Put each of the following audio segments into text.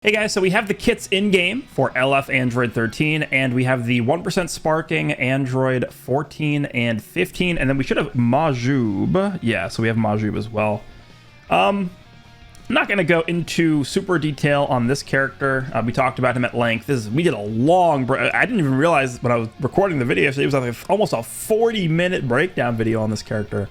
Hey guys, so we have the kits in-game for LF Android 13, and we have the 1% sparking Android 14 and 15, and then we should have Majuub. Yeah, so we have Majuub as well. I'm not going to go into super detail on this character. We talked about him at length. We did a long I didn't even realize when I was recording the video, so it was like almost a 40-minute breakdown video on this character.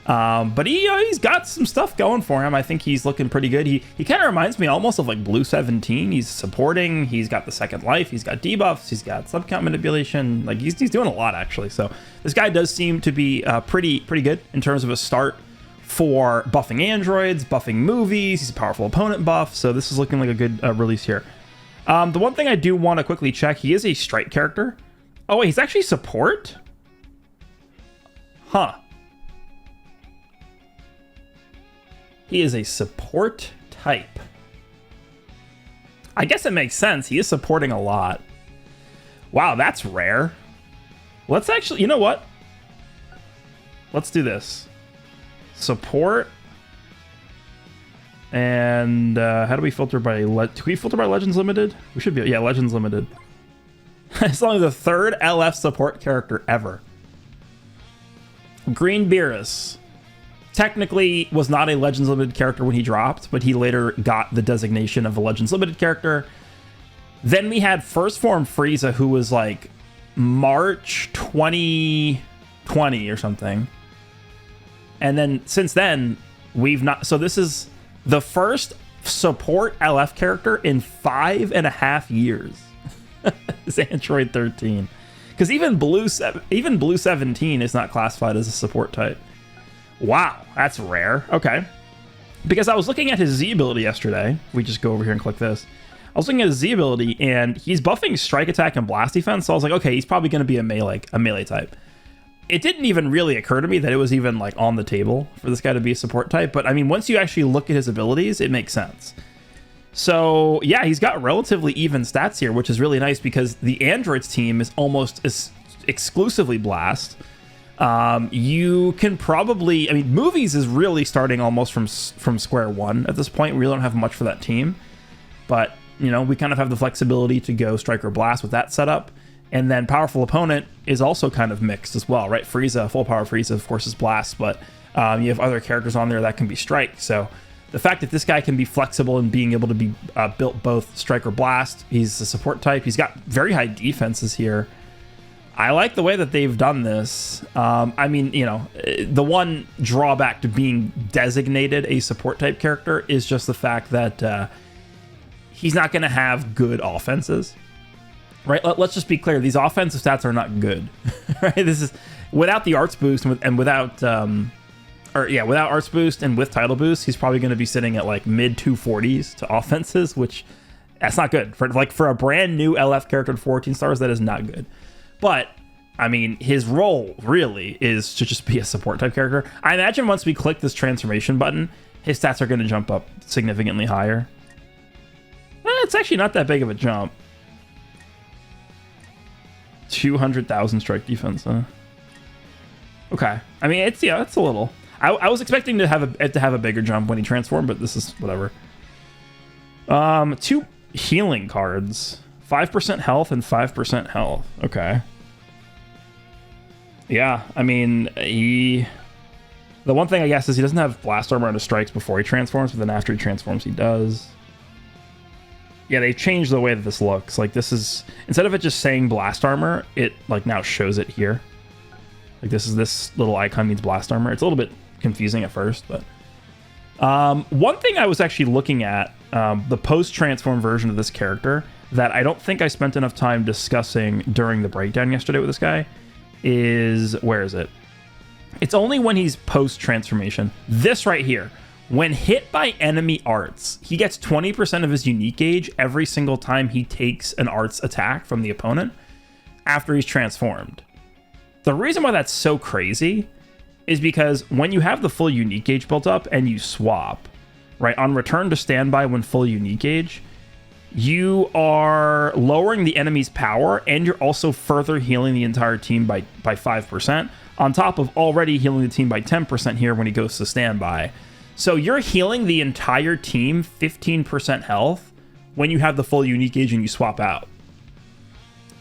But he's got some stuff going for him. I think he's looking pretty good. He kind of reminds me almost of like Blue 17. He's supporting. He's got the second life. He's got debuffs. He's got subcount manipulation. Like he's doing a lot actually. So this guy does seem to be pretty good in terms of a start for buffing androids, buffing movies. He's a powerful opponent buff. So this is looking like a good release here. The one thing I do want to quickly check, he is a strike character. Oh wait, he's actually support? Huh. He is a support type. I guess it makes sense. He is supporting a lot. Wow, that's rare. Let's actually, you know what? Let's do this. Support. And how do we filter by... Do we filter by Legends Limited? We should be... Yeah, Legends Limited. It's only the third LF support character ever. Green Beerus. Technically was not a Legends Limited character when he dropped, but he later got the designation of a Legends Limited character. Then we had First Form Frieza, who was like March 2020 or something. And then since then, we've not... So this is the first support LF character in 5.5 years. It's Android 13. Because even Blue 17 is not classified as a support type. Wow, that's rare. Okay. Because I was looking at his Z ability yesterday. We just go over here and click this. I was looking at his Z ability, and he's buffing strike attack and blast defense. So I was like, okay, he's probably going to be a melee type. It didn't even really occur to me that it was even like on the table for this guy to be a support type. But I mean, once you actually look at his abilities, it makes sense. So yeah, he's got relatively even stats here, which is really nice because the androids team is almost exclusively blast. You can probably, I mean, movies is really starting almost from square one at this point. We really don't have much for that team, but you know, we kind of have the flexibility to go strike or blast with that setup. And then powerful opponent is also kind of mixed as well, right? Frieza, full power Frieza, of course, is blast, but you have other characters on there that can be strike. So the fact that this guy can be flexible and being able to be built both strike or blast, he's a support type. He's got very high defenses here. I like the way that they've done this. I mean, you know, the one drawback to being designated a support type character is just the fact that he's not going to have good offenses, right? Let's just be clear. These offensive stats are not good, right? This is without the arts boost and without arts boost and with title boost, he's probably going to be sitting at like mid 240s to offenses, which that's not good for a brand new LF character at 14 stars. That is not good. But, I mean, his role really is to just be a support type character. I imagine once we click this transformation button, his stats are going to jump up significantly higher. It's actually not that big of a jump. 200,000 strike defense, huh? Okay. I mean, it's a little. I was expecting to have a bigger jump when he transformed, but this is whatever. 2 healing cards. 5% health and 5% health. Okay. Yeah, I mean, the one thing I guess is he doesn't have blast armor on his strikes before he transforms, but then after he transforms, he does. Yeah, they changed the way that this looks. Like this is, instead of it just saying blast armor, it like now shows it here. Like this little icon means blast armor. It's a little bit confusing at first, but one thing I was actually looking at, the post-transform version of this character that I don't think I spent enough time discussing during the breakdown yesterday with this guy is, where is it? It's only when he's post-transformation. This right here. When hit by enemy arts, he gets 20% of his unique gauge every single time he takes an arts attack from the opponent after he's transformed. The reason why that's so crazy is because when you have the full unique gauge built up and you swap, right, on return to standby when full unique gauge, you are lowering the enemy's power and you're also further healing the entire team by 5%, on top of already healing the team by 10% here when he goes to standby. So you're healing the entire team 15% health when you have the full unique gauge and you swap out.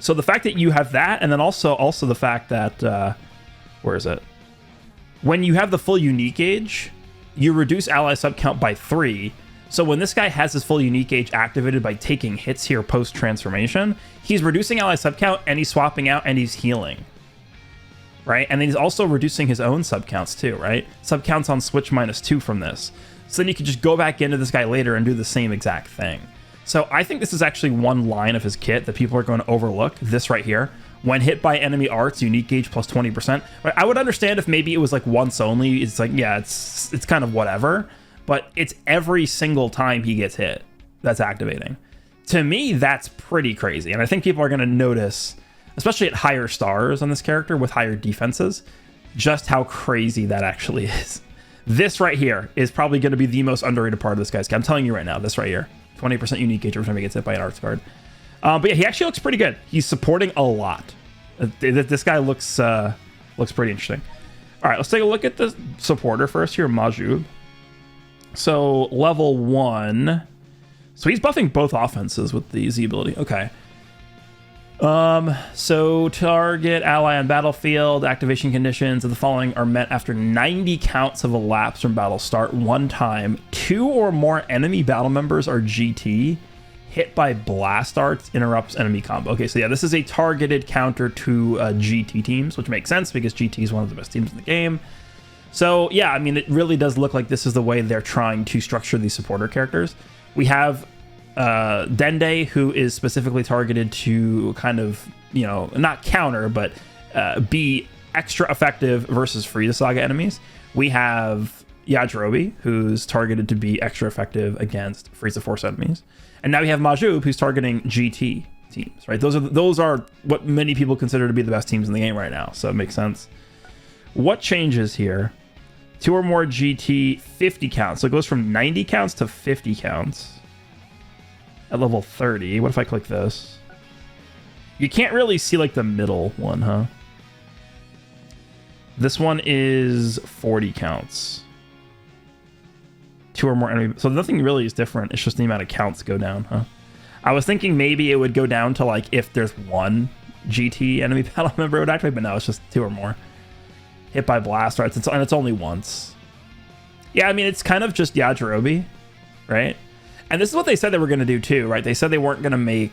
So the fact that you have that, and then also the fact that, where is it? When you have the full unique gauge, you reduce ally sub count by 3. So when this guy has his full unique gauge activated by taking hits here post transformation, he's reducing ally sub count and he's swapping out and he's healing. Right? And then he's also reducing his own sub counts too, right? Sub counts on switch -2 from this. So then you can just go back into this guy later and do the same exact thing. So I think this is actually one line of his kit that people are going to overlook. This right here. When hit by enemy arts, unique gauge plus 20%. Right? I would understand if maybe it was like once only. It's like, yeah, it's kind of whatever. But it's every single time he gets hit that's activating. To me, that's pretty crazy. And I think people are going to notice, especially at higher stars on this character with higher defenses, just how crazy that actually is. This right here is probably going to be the most underrated part of this guy's kit. I'm telling you right now, this right here. 20% unique gauge every time he gets hit by an arts card. But yeah, he actually looks pretty good. He's supporting a lot. This guy looks pretty interesting. All right, let's take a look at the supporter first here, Majuub. So level 1. So he's buffing both offenses with the Z ability. Okay. So target ally on battlefield, activation conditions of the following are met after 90 counts of elapsed from battle start one time. 2 or more enemy battle members are GT. Hit by blast arts interrupts enemy combo. Okay, so yeah, this is a targeted counter to GT teams, which makes sense because GT is one of the best teams in the game. So yeah, I mean, it really does look like this is the way they're trying to structure these supporter characters. We have Dende, who is specifically targeted to kind of, you know, not counter, but be extra effective versus Frieza Saga enemies. We have Yajirobe, who's targeted to be extra effective against Frieza Force enemies. And now we have Majuub, who's targeting GT teams, right? Those are what many people consider to be the best teams in the game right now, so it makes sense. What changes here? 2 or more GT, 50 counts. So it goes from 90 counts to 50 counts at level 30. What if I click this? You can't really see like the middle one, huh? This one is 40 counts. 2 or more enemy. So nothing really is different. It's just the amount of counts go down, huh? I was thinking maybe it would go down to like if there's 1 GT enemy battle member it would activate, but no, it's just 2 or more. Hit by blast arts, and it's only once. Yeah, I mean, it's kind of just Yajirobe, right? And this is what they said they were going to do too, right? They said they weren't going to make,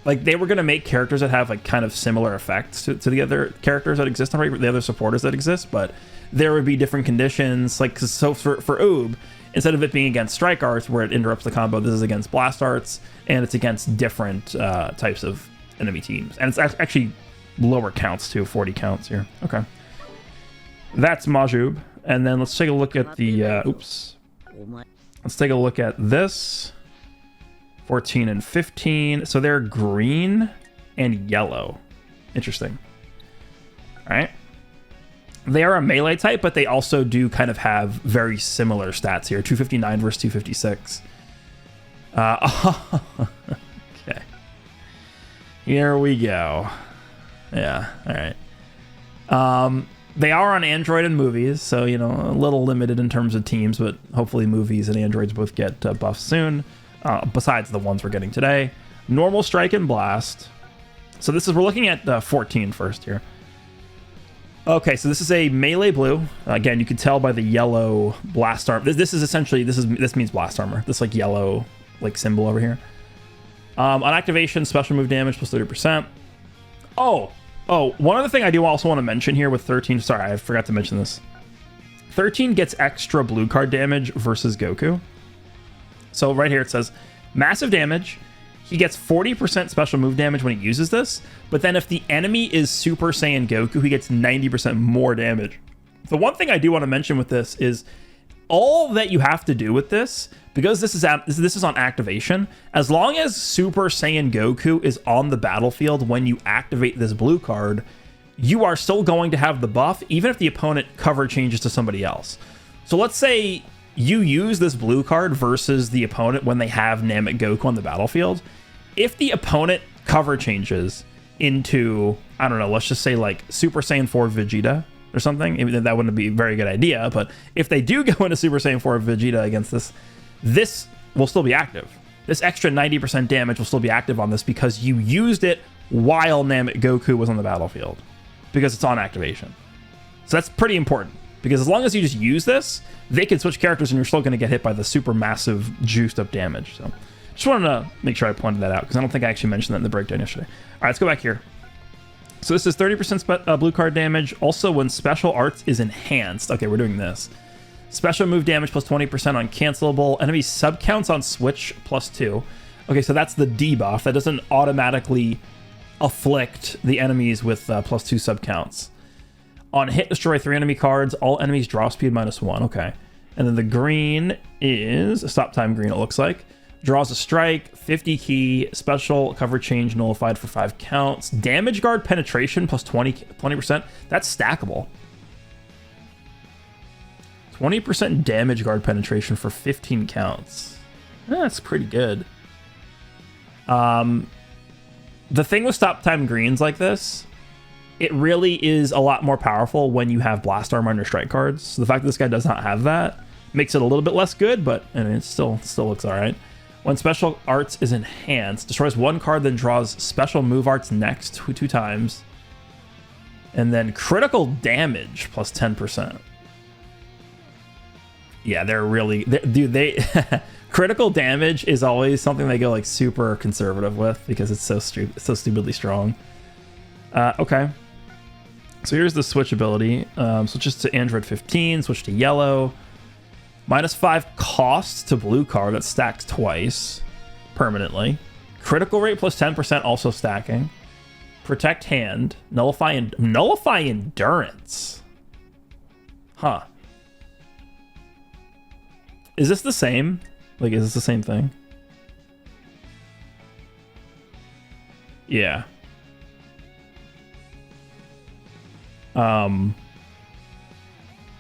like, they were going to make characters that have like kind of similar effects to the other characters that exist on the other supporters that exist, but there would be different conditions. Like, so for Oob, instead of it being against strike arts where it interrupts the combo, this is against blast arts, and it's against different types of enemy teams. And it's actually lower counts too, 40 counts here. Okay. That's Majuub. And then let's take a look at the, oops. Let's take a look at this. 14 and 15. So they're green and yellow. Interesting. All right. They are a melee type, but they also do kind of have very similar stats here. 259 versus 256. Okay. Here we go. Yeah, all right. They are on Android and movies, so, you know, a little limited in terms of teams, but hopefully movies and Androids both get buffed soon, besides the ones we're getting today. Normal, strike, and blast. So this is, we're looking at 14 first here. Okay, so this is a melee blue. Again, you can tell by the yellow blast armor. This is essentially, this means blast armor. This like yellow like symbol over here. On activation, special move damage plus 30%. Oh, one other thing I do also want to mention here with 13. Sorry, I forgot to mention this. 13 gets extra blue card damage versus Goku. So right here it says massive damage. He gets 40% special move damage when he uses this, but then if the enemy is Super Saiyan Goku, he gets 90% more damage. The one thing I do want to mention with this is all that you have to do with this, because this is on activation, as long as Super Saiyan Goku is on the battlefield when you activate this blue card, you are still going to have the buff, even if the opponent cover changes to somebody else. So let's say you use this blue card versus the opponent when they have Namek Goku on the battlefield. If the opponent cover changes into, I don't know, let's just say like Super Saiyan 4 Vegeta or something, even though that wouldn't be a very good idea, but if they do go into Super Saiyan 4 Vegeta against this will still be active. this extra 90% damage will still be active on this because you used it while Namek Goku was on the battlefield, because it's on activation. So that's pretty important, because as long as you just use this, they can switch characters and you're still going to get hit by the super massive juiced up damage. So just wanted to make sure I pointed that out, because I don't think I actually mentioned that in the breakdown yesterday. All right, let's go back here. So this is 30% blue card damage. Also, when special arts is enhanced. Okay, we're doing this. Special move damage plus 20% on cancelable. Enemy sub counts on switch plus 2. Okay, so that's the debuff. That doesn't automatically afflict the enemies with plus 2 sub counts. On hit, destroy 3 enemy cards. All enemies draw speed -1. Okay. And then the green is a stop time green, it looks like. Draws a strike, 50 key, special cover change nullified for 5 counts. Damage guard penetration plus 20%. That's stackable. 20% damage guard penetration for 15 counts. That's pretty good. The thing with stop time greens like this, it really is a lot more powerful when you have blast armor on your strike cards. So the fact that this guy does not have that makes it a little bit less good, but I mean, it still looks all right. When special arts is enhanced, destroys 1 card, then draws special move arts next 2 times. And then critical damage plus 10%. Yeah, they're really... Dude, critical damage is always something they go like super conservative with, because it's so stupidly strong. Okay. So here's the switch ability. Switches to Android 15, switch to yellow. -5 cost to blue card that stacks twice permanently. Critical rate plus 10% also stacking. Protect hand. Nullify endurance. Huh. Is this the same? Like, is this the same thing? Yeah.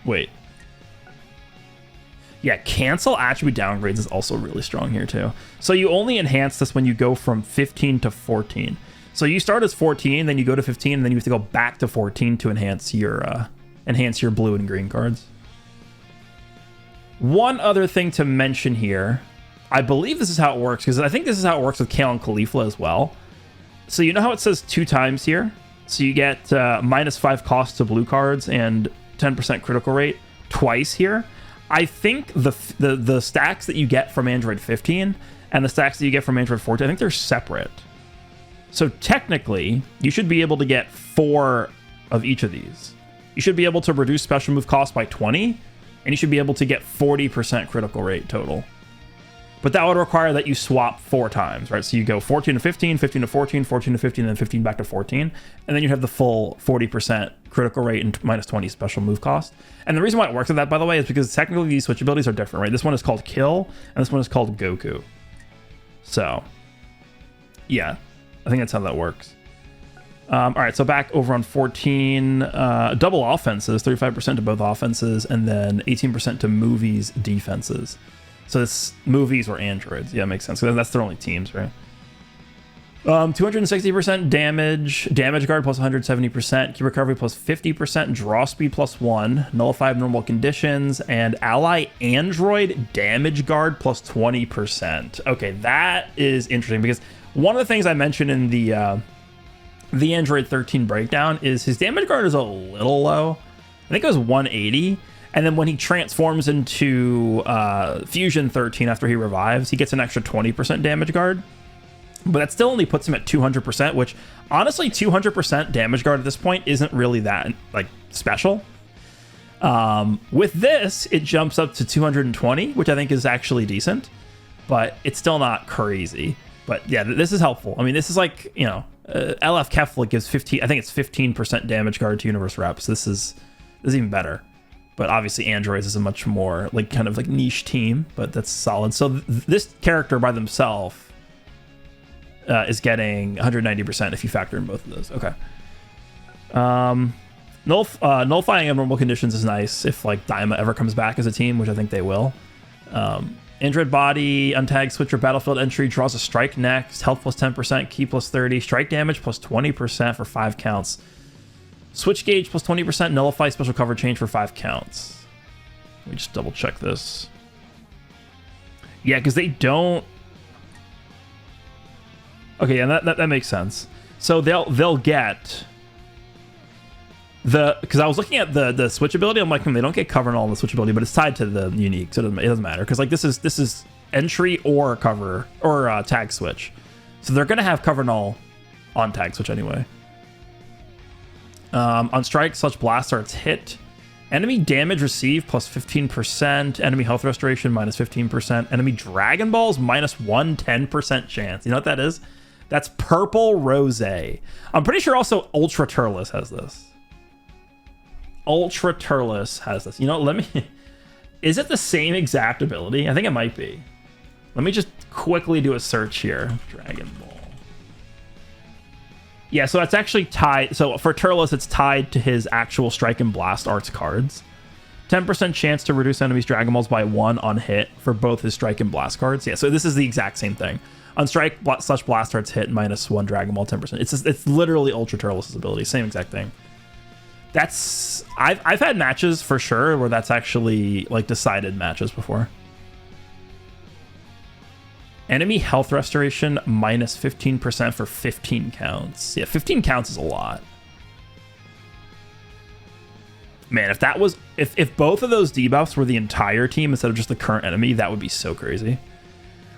Wait. Yeah, cancel attribute downgrades is also really strong here too. So you only enhance this when you go from 15 to 14. So you start as 14, then you go to 15, and then you have to go back to 14 to enhance your blue and green cards. One other thing to mention here, I believe this is how it works, because I think this is how it works with Kale and Caulifla as well. So you know how it says 2 times here? So you get -5 cost to blue cards and 10% critical rate twice here. I think the stacks that you get from Android 15 and the stacks that you get from Android 14, I think they're separate. So technically, you should be able to get 4 of each of these. You should be able to reduce special move cost by 20, and you should be able to get 40% critical rate total. But that would require that you swap 4 times, right? So you go 14 to 15, 15 to 14, 14 to 15, and then 15 back to 14. And then you have the full 40% critical rate and -20 special move cost. And the reason why it works like that, by the way, is because technically these switch abilities are different, right? This one is called Kill, and this one is called Goku. So, yeah, I think that's how that works. All right, so back over on 14, double offenses, 35% to both offenses, and then 18% to movies defenses. So it's movies or androids. Yeah, makes sense. So that's their only teams, right? 260% damage guard plus 170%, key recovery plus 50%, draw speed plus 1, nullify normal conditions, and ally android damage guard plus 20%. Okay, that is interesting, because one of the things I mentioned in the Android 13 breakdown is his damage guard is a little low. I think it was 180. And then when he transforms into Fusion 13 after he revives, he gets an extra 20% damage guard. But that still only puts him at 200%, which honestly, 200% damage guard at this point isn't really that like special. With this, it jumps up to 220, which I think is actually decent, but it's still not crazy. But yeah, this is helpful. I mean, this is like, you know, LF Kefla gives 15, I think it's 15% damage guard to Universe Reps. This is even better. But obviously Androids is a much more like kind of like niche team, but that's solid. So this character by themselves is getting 190% if you factor in both of those. Okay. Nullifying abnormal conditions is nice if like Daima ever comes back as a team, which I think they will. Android body, untagged switcher battlefield entry, draws a strike next, health plus 10%, key plus 30, strike damage plus 20% for 5 counts. Switch gauge plus 20%, nullify special cover change for 5 counts. Let me just double check this. Yeah, because they don't Okay, and that makes sense. So they'll get because I was looking at the switch ability. I'm like, they don't get cover and all the switch ability, but it's tied to the unique, so it doesn't matter. Because like this is entry or cover or tag switch, so they're gonna have cover null on tag switch anyway. On strike, such blast arts hit. Enemy damage received plus 15%. Enemy health restoration minus 15%. Enemy Dragon Balls minus 10% chance. You know what that is? That's Purple Rose. I'm pretty sure also Ultra Turles has this. Ultra Turles has this. You know, let me... Is it the same exact ability? I think it might be. Let me just quickly do a search here. Dragon Ball. Yeah, so that's actually tied. So for Turles, it's tied to his actual Strike and Blast Arts cards. 10% chance to reduce enemies' Dragon Balls by 1 on hit for both his Strike and Blast cards. Yeah, so this is the exact same thing. On Strike / Blast Arts hit, minus 1 Dragon Ball, 10%. It's literally Ultra Turles' ability. Same exact thing. That's... I've had matches for sure where that's actually like decided matches before. Enemy health restoration minus 15% for 15 counts. Yeah, 15 counts is a lot. Man, if that was... If both of those debuffs were the entire team instead of just the current enemy, that would be so crazy.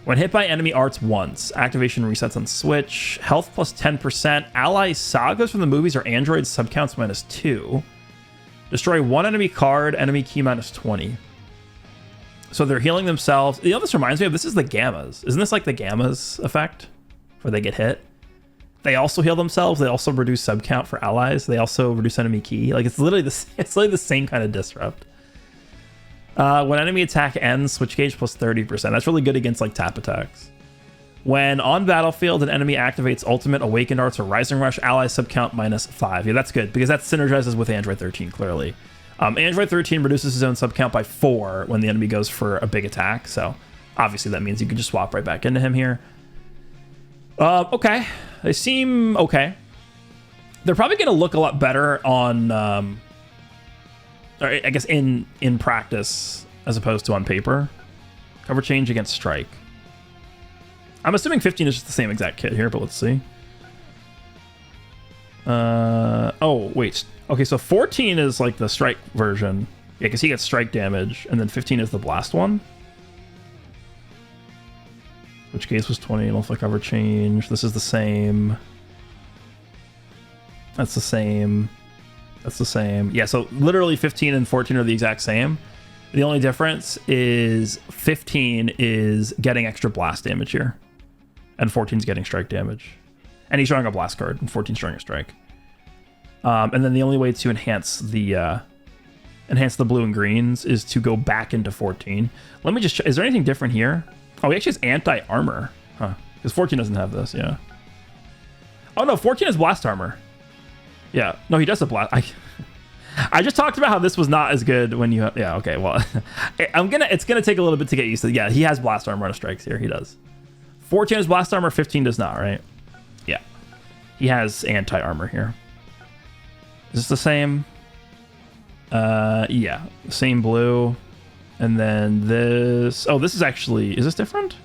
When hit by enemy arts once, activation resets on switch. Health plus 10%. Ally sagas from the movies or androids subcounts minus 2. Destroy one enemy card, enemy key minus 20. So they're healing themselves. You know, this reminds me of, this is the Gammas. Isn't this like the Gammas effect? Where they get hit? They also heal themselves. They also reduce subcount for allies. They also reduce enemy key. Like, it's literally the same kind of disrupt. When enemy attack ends, switch gauge plus 30%. That's really good against like tap attacks. When on battlefield, an enemy activates ultimate, awakened arts, or rising rush, ally subcount minus 5. Yeah, that's good because that synergizes with Android 13, clearly. Android 13 reduces his own subcount by 4 when the enemy goes for a big attack. So obviously that means you can just swap right back into him here. Okay. They seem okay. They're probably going to look a lot better on, or I guess in practice as opposed to on paper. Cover change against strike. I'm assuming 15 is just the same exact kit here, but let's see. Oh, wait. Okay, so 14 is like the strike version. Yeah, because he gets strike damage, and then 15 is the blast one. Which case was 20, multiply cover change. This is the same. That's the same. That's the same. Yeah, so literally 15 and 14 are the exact same. The only difference is 15 is getting extra blast damage here. And 14 is getting strike damage. And he's drawing a blast card, and 14 is drawing a strike. And then the only way to enhance the blue and greens is to go back into 14. Let me just is there anything different here? Oh, he actually has anti-armor. Huh. Because 14 doesn't have this, yeah. Oh no, 14 has blast armor. Yeah. No, he does have blast. I just talked about how this was not as good when you yeah, okay, well. It's gonna take a little bit to get used to. Yeah, he has blast armor on strikes here. He does. 14 has blast armor, 15 does not, right? Yeah. He has anti-armor here. Is this the same? Yeah, same blue. And then this... Oh, this is actually... Is this different?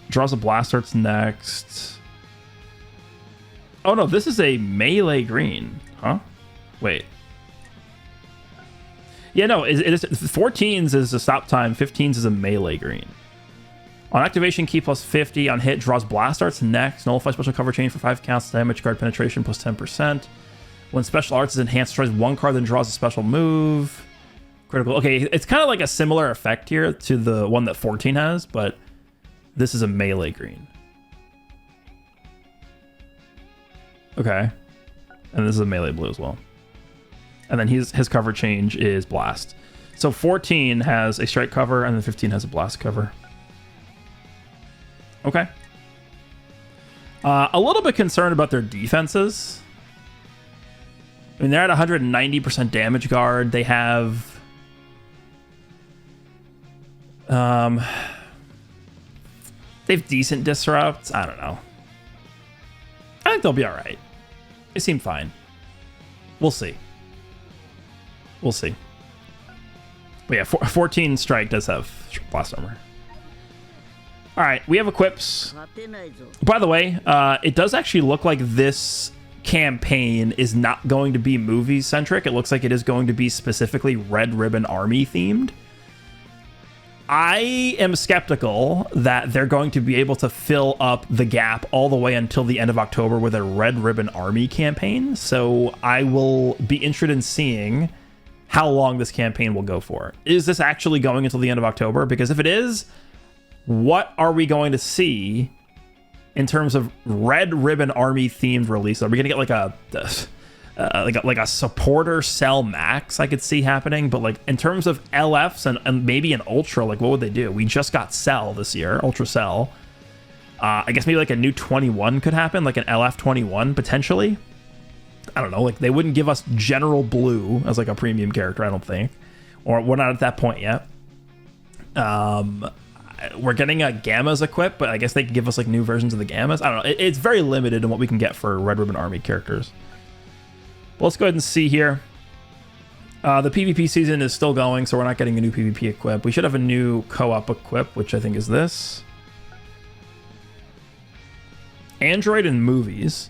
Draws a blast arts next. Oh, no, this is a melee green. Huh? Wait. Yeah, no, it is 14s is a stop time, 15s is a melee green. On activation, key plus 50. On hit, draws blast arts next. Nullify special cover change for 5 counts. Damage card penetration plus 10%. When special arts is enhanced, destroys 1 card, then draws a special move. Critical. Okay, it's kind of like a similar effect here to the one that 14 has, but this is a melee green. Okay. And this is a melee blue as well. And then his cover change is blast. So 14 has a strike cover, and then 15 has a blast cover. Okay. A little bit concerned about their defenses. I mean, they're at 190% damage guard. They have... they have decent disrupts. I don't know. I think they'll be all right. They seem fine. We'll see. We'll see. But yeah, 14 strike does have blast armor. All right, we have equips. By the way, it does actually look like this campaign is not going to be movie centric. It looks like it is going to be specifically Red Ribbon Army themed. I am skeptical that they're going to be able to fill up the gap all the way until the end of October with a Red Ribbon Army campaign. So I will be interested in seeing how long this campaign will go for. Is this actually going until the end of October? Because if it is, what are we going to see in terms of Red Ribbon Army themed release? Are we going to get like a supporter cell max I could see happening? But like in terms of LFs and maybe an ultra, like what would they do? We just got cell this year, ultra cell. I guess maybe like a new 21 could happen, like an LF 21 potentially. I don't know, like they wouldn't give us General Blue as like a premium character, I don't think, or we're not at that point yet. We're getting a Gammas equipped, but I guess they can give us like new versions of the Gammas. I don't know. It's very limited in what we can get for Red Ribbon Army characters. But let's go ahead and see here. The PvP season is still going, so we're not getting a new PvP equip. We should have a new co-op equip, which I think is this. Android and movies.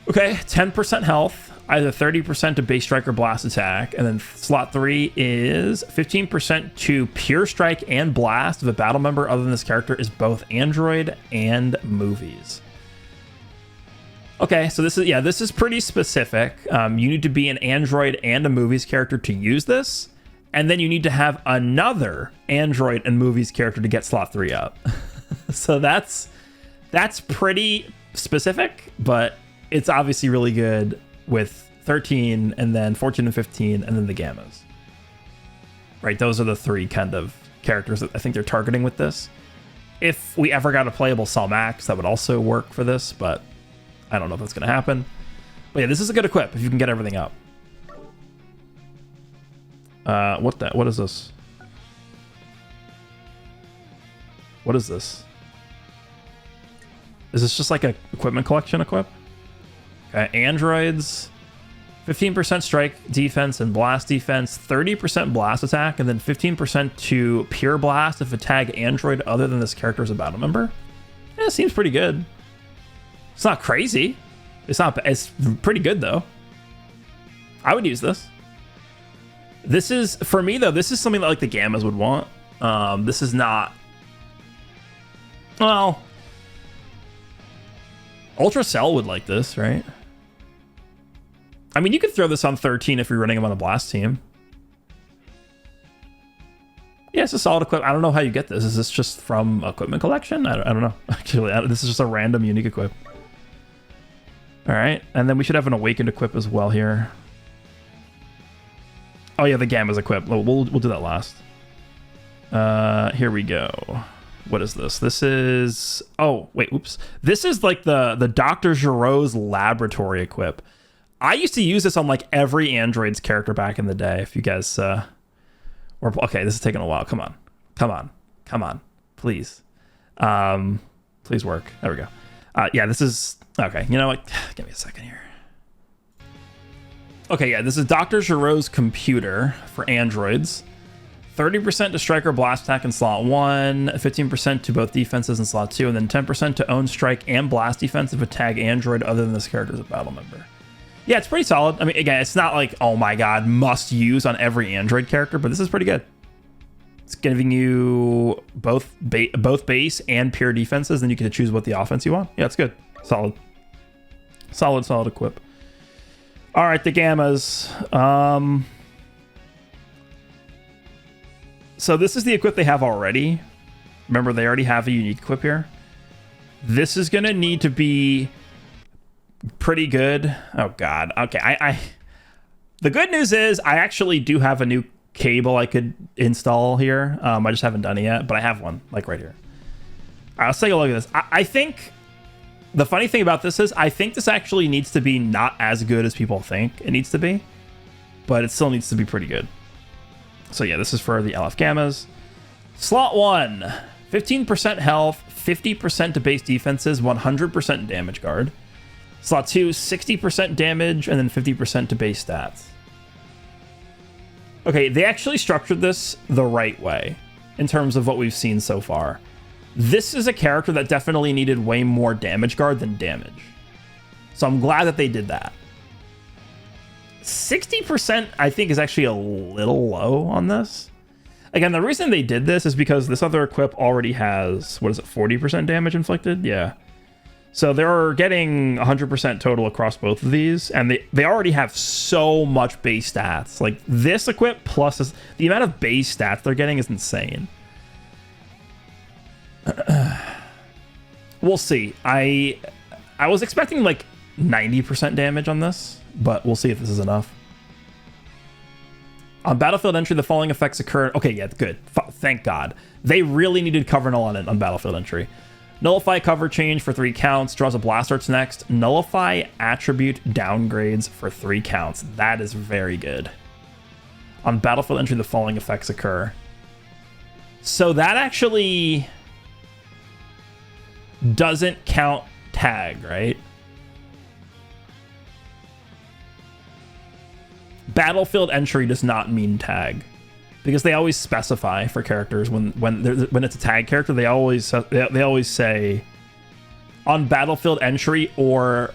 Okay, 10% health, either 30% to base strike or blast attack, and then slot 3 is 15% to pure strike and blast if a battle member other than this character is both Android and movies. Okay, so this is pretty specific. You need to be an Android and a movies character to use this, and then you need to have another Android and movies character to get slot 3 up. So that's pretty specific, but it's obviously really good with 13 and then 14 and 15 and then the Gammas. Right, those are the 3 kind of characters that I think they're targeting with this. If we ever got a playable Cell Max, that would also work for this, but I don't know if that's going to happen. But yeah, this is a good equip if you can get everything up. What is this? What is this? Is this just like a equipment collection equip? Okay, androids, 15% strike defense and blast defense, 30% blast attack, and then 15% to pure blast if a tag android other than this character is a battle member. Yeah, it seems pretty good. It's not crazy. It's pretty good though. I would use this. This is, for me though, this is something that like the Gammas would want. This is not, well, Ultra Cell would like this, right? I mean, you could throw this on 13 if you're running them on a blast team. Yeah, it's a solid equip. I don't know how you get this. Is this just from equipment collection? I don't know. Actually, this is just a random unique equip. All right, and then we should have an awakened equip as well here. Oh yeah, the Gamma's equip. We'll do that last. Here we go. What is this? This is, oh wait, oops. This is like the Dr. Giroux's laboratory equip. I used to use this on like every Android's character back in the day. If you guys okay, this is taking a while. Come on, please. Please work. There we go. Yeah, this is okay. You know what? Give me a second here. Okay, yeah, this is Dr. Giroux's computer for androids. 30% to strike or blast attack in slot 1, 15% to both defenses in slot 2, and then 10% to own strike and blast defense if a tag android other than this character is a battle member. Yeah, it's pretty solid. I mean, again, it's not like, oh my god, must use on every android character, but this is pretty good. It's giving you both base and pure defenses, then you can choose what the offense you want. Yeah, it's good. Solid equip. All right, the Gammas. So this is the equip they have already. Remember, they already have a unique equip here. This is going to need to be pretty good. Oh, God. Okay, the good news is I actually do have a new cable I could install here. I just haven't done it yet, but I have one, like right here. All right, let's take a look at this. I think the funny thing about this is I think this actually needs to be not as good as people think it needs to be, but it still needs to be pretty good. So yeah, this is for the LF Gammas. Slot 1, 15% health, 50% to base defenses, 100% damage guard. Slot 2, 60% damage, and then 50% to base stats. Okay, they actually structured this the right way in terms of what we've seen so far. This is a character that definitely needed way more damage guard than damage. So I'm glad that they did that. 60% I think is actually a little low on this. Again, the reason they did this is because this other equip already has, what is it, 40% damage inflicted? Yeah. So they're getting 100% total across both of these, and they already have so much base stats. Like, this equip plus this, the amount of base stats they're getting is insane. We'll see. I was expecting like 90% damage on this, but we'll see if this is enough. On battlefield entry, the following effects occur. Okay, yeah, good. Thank God. They really needed cover null on it on battlefield entry. Nullify cover change for 3 counts. Draws a blast arts next. Nullify attribute downgrades for 3 counts. That is very good. On battlefield entry, the following effects occur. So that actually doesn't count tag, right? Battlefield entry does not mean tag, because they always specify for characters when it's a tag character, they always say on battlefield entry or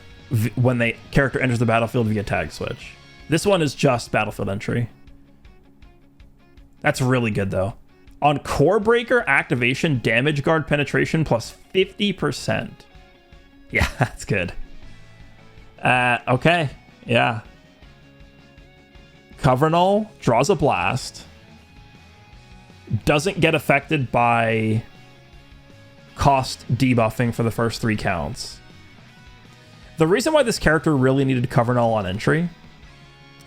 when the character enters the battlefield via tag switch. This one is just battlefield entry. That's really good though. On core breaker activation, damage guard penetration plus 50%. Yeah, that's good. Okay, yeah. Cover null, draws a blast, doesn't get affected by cost debuffing for the first 3 counts. The reason why this character really needed cover null on entry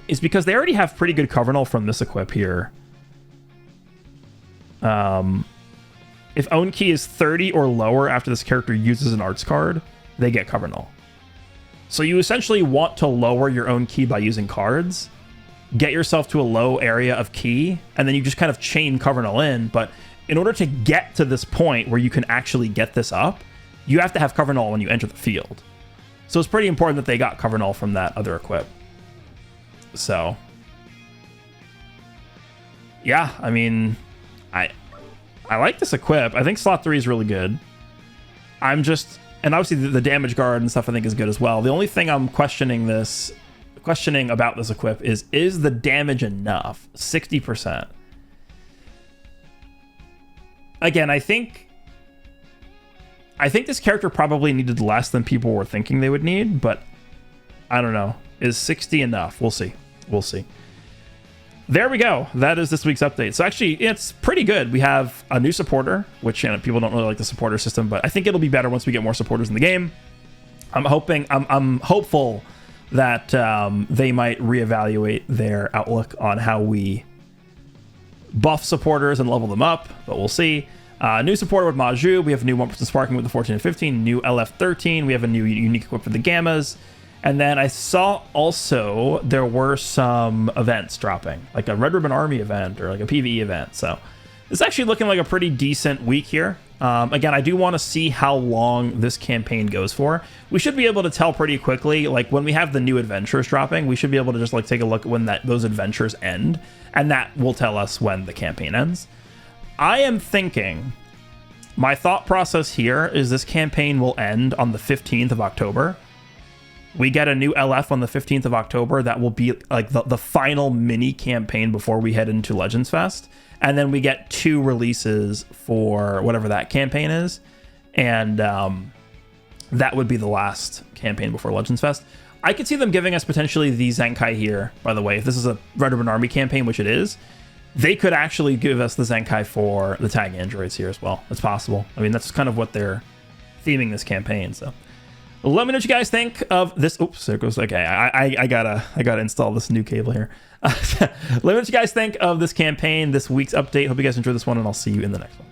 is because they already have pretty good cover null from this equip here. If own key is 30 or lower after this character uses an arts card, they get cover null. So you essentially want to lower your own key by using cards, get yourself to a low area of key, and then you just kind of chain cover null in. But in order to get to this point where you can actually get this up, you have to have cover null when you enter the field. So it's pretty important that they got cover null from that other equip. So yeah, I mean, I like this equip. I think slot 3 is really good. I'm just, and obviously the damage guard and stuff I think is good as well. The only thing I'm questioning about this equip is the damage enough? 60%. Again, I think this character probably needed less than people were thinking they would need, but I don't know. Is 60 enough? We'll see. We'll see. There we go. That is this week's update. So actually, it's pretty good. We have a new supporter, which people don't really like the supporter system, but I think it'll be better once we get more supporters in the game. I'm hopeful that they might reevaluate their outlook on how we buff supporters and level them up, but we'll see. New supporter with Majuub. We have a new 1% sparking with the 14 and 15. New LF13. We have a new unique equip for the Gammas. And then I saw also there were some events dropping, like a Red Ribbon Army event or like a PvE event. So it's actually looking like a pretty decent week here. Again, I do want to see how long this campaign goes for. We should be able to tell pretty quickly, like when we have the new adventures dropping, we should be able to just like take a look at when those adventures end, and that will tell us when the campaign ends. I am thinking, my thought process here is this campaign will end on the 15th of October. We get a new LF on the 15th of October. That will be like the final mini campaign before we head into Legends Fest. And then we get 2 releases for whatever that campaign is. And that would be the last campaign before Legends Fest. I could see them giving us potentially the Zenkai here, by the way. If this is a Red Ribbon Army campaign, which it is, they could actually give us the Zenkai for the tag androids here as well. It's possible. I mean, that's kind of what they're theming this campaign, so... Let me know what you guys think of this. Oops, there it goes. Okay, I gotta install this new cable here. Let me know what you guys think of this campaign, this week's update. Hope you guys enjoyed this one, and I'll see you in the next one.